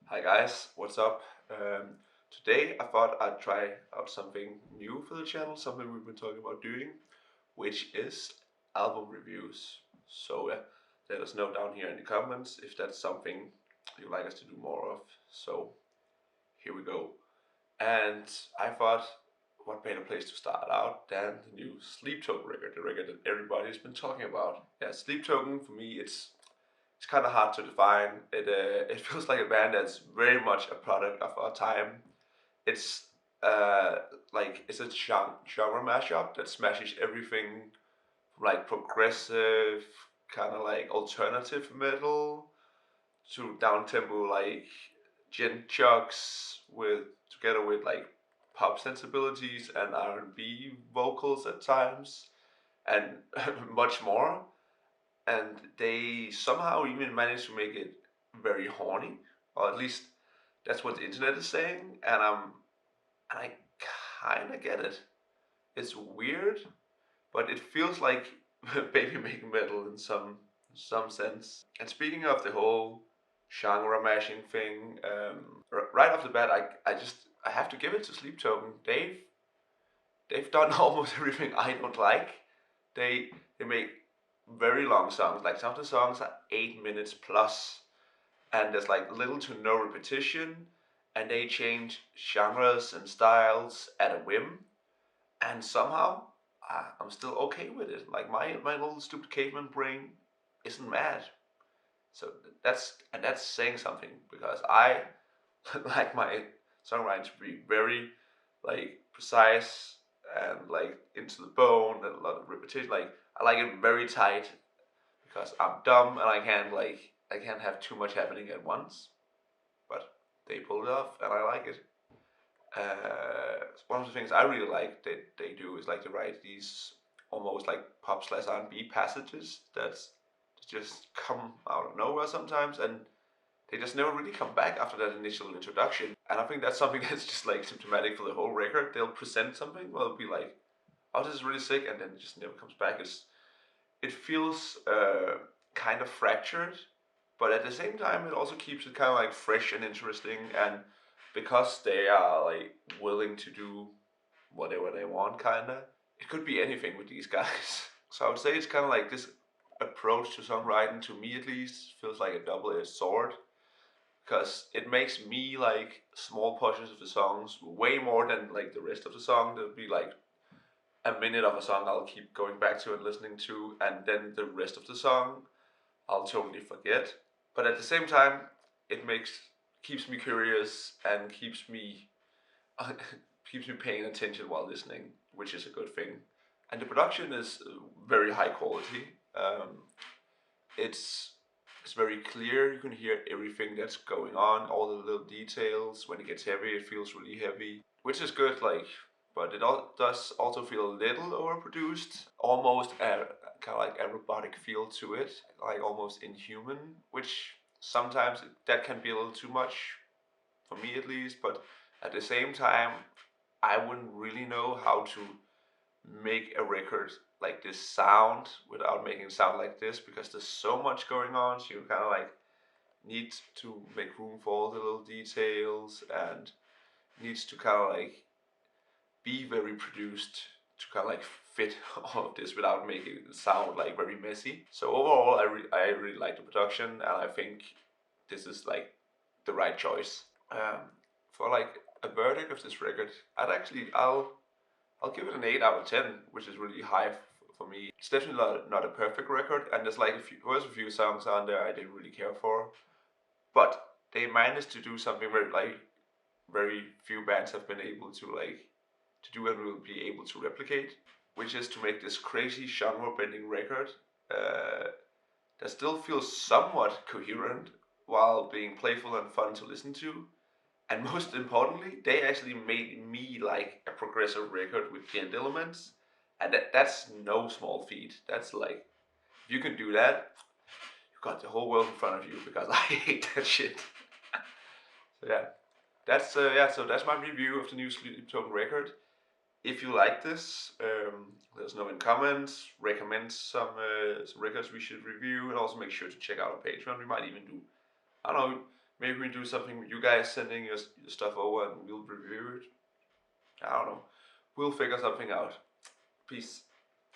Hi guys, what's up? Today I thought I'd try out something new for the channel, something we've been talking about doing, which is album reviews. So let us know down here in the comments if that's something you'd like us to do more of. So here we go. And I thought, what better place to start out than the new Sleep Token record, the record that everybody's been talking about. Yeah, Sleep Token for me, it's kind of hard to define. It feels like a band that's very much a product of our time. It's uh it's a genre mashup that smashes everything from like progressive kind of like alternative metal to down tempo like gent chucks with together with like pop sensibilities and R&B vocals at times and much more, and they somehow even managed to make it very horny, or at least that's what the internet is saying, and I kind of get it. It's weird, but it feels like baby make metal in some sense. And speaking of the whole genre mashing thing, right off the bat, I have to give it to Sleep Token. They've done almost everything I don't like. They make very long songs. Like some of the songs are 8 minutes plus, and there's like little to no repetition, and they change genres and styles at a whim, and somehow I'm still okay with it. Like my little stupid caveman brain isn't mad. So that's saying something because I like my songwriting to be very like precise and like into the bone and a lot of repetition. Like I like it very tight because I'm dumb and I can't have too much happening at once. But they pull it off and I like it. One of the things I really like that they do is like to write these almost like pop slash R&B passages that just come out of nowhere sometimes, and they just never really come back after that initial introduction. And I think that's something that's just like symptomatic for the whole record. They'll present something, well, it'll be like, "Oh, this is really sick," and then it just never comes back. It feels kind of fractured, but at the same time, it also keeps it kind of like fresh and interesting. And because they are like willing to do whatever they want, kinda, it could be anything with these guys. So I would say it's kind of like this approach to songwriting, to me at least, feels like a double-edged sword because it makes me like small portions of the songs way more than like the rest of the song. There'll be like a minute of a song I'll keep going back to and listening to, and then the rest of the song I'll totally forget. But at the same time, it makes keeps me curious and keeps me paying attention while listening, which is a good thing. And the production is very high quality. It's it's very clear. You can hear everything that's going on, all the little details. When it gets heavy, it feels really heavy, which is good. Like, but it does also feel a little overproduced, almost a kind of like a robotic feel to it, like almost inhuman. Which sometimes that can be a little too much for me, at least. But at the same time, I wouldn't really know how to make a record like this sound without making it sound like this because there's so much going on. So you kind of like need to make room for all the little details and needs to kind of like be very produced to kind of like fit all of this without making it sound like very messy. So overall, I really like the production, and I think this is like the right choice. For like a verdict of this record, I'll give it an 8 out of 10, which is really high for me. It's definitely not a perfect record, and there's a few songs on there I didn't really care for, but they managed to do something very few bands have been able to do and will be able to replicate, which is to make this crazy genre bending record uh, that still feels somewhat coherent while being playful and fun to listen to. And most importantly, they actually made me like a progressive record with gent elements. And that's no small feat. That's like, if you can do that, you got the whole world in front of you because I hate that shit. So yeah, so that's my review of the new Sleep Token record. If you like this, let us know in comments. Recommend some records we should review, and also make sure to check out our Patreon. We might even do, I don't know, Maybe we do something with you guys sending your stuff over and we'll review it. I don't know. We'll figure something out. Peace.